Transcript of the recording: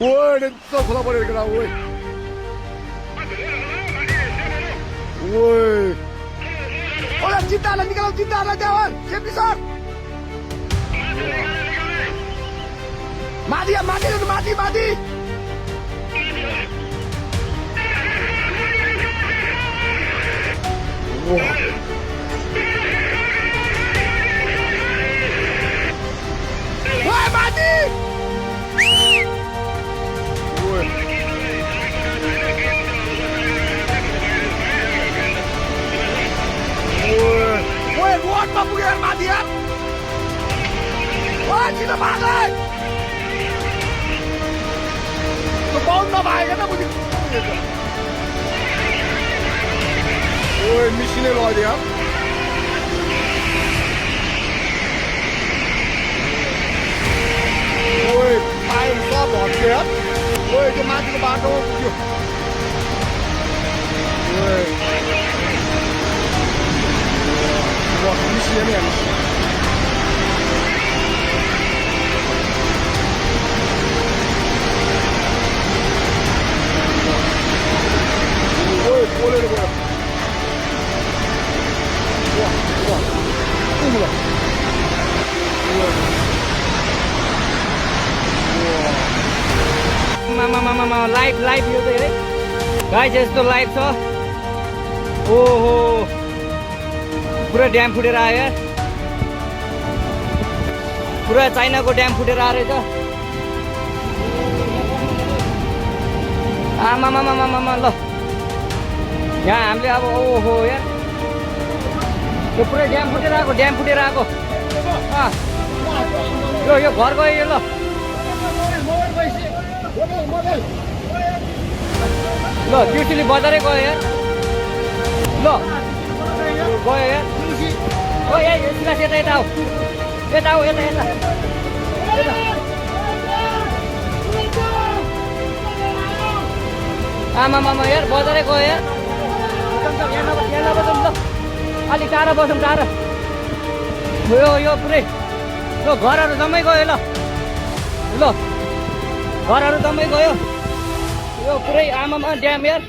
Woi, dan खोला पऱ्यो केटा woi. Woi. Oleh cintalah nih kalau cintalah jawan. Siap bisa. Mati ya mati udah mati. Wah. Woi mati. Woi. Woi, buat apa punya mati ya? Wah, kita makan. Kebon na bài cái nó mới ôi machine lòi đi á ôi tay to bỏ kìa ôi cái má cái bàn đâu kìa ôi哇machine này boleh boleh. Wah, wah. Tunggu lah. Mama live यो चाहिँ है guys यस्तो live छ ओहो पुरा dam फुटेर आयो यार पुरा चाइनाको ड्याम फुटेर आयो रहेछ आमामामामामा ल यहाँ हामीले अब ओहो यार यो पुरै ड्याम फुटेर आएको यो घर गयो यो ल ल त्रिशुली बजारै गयो यार ल गयो यार ओ यहाँ सिलास यता आऊ यता आमामामा यार बजारै गयो यार यहाँ नबसौँ ल अलिक टाढा बसौँ टाढा यो पुरै यो घरहरू जम्मै गयो ल घरहरू जम्मै गयो यो पुरै आमामा ड्याम यार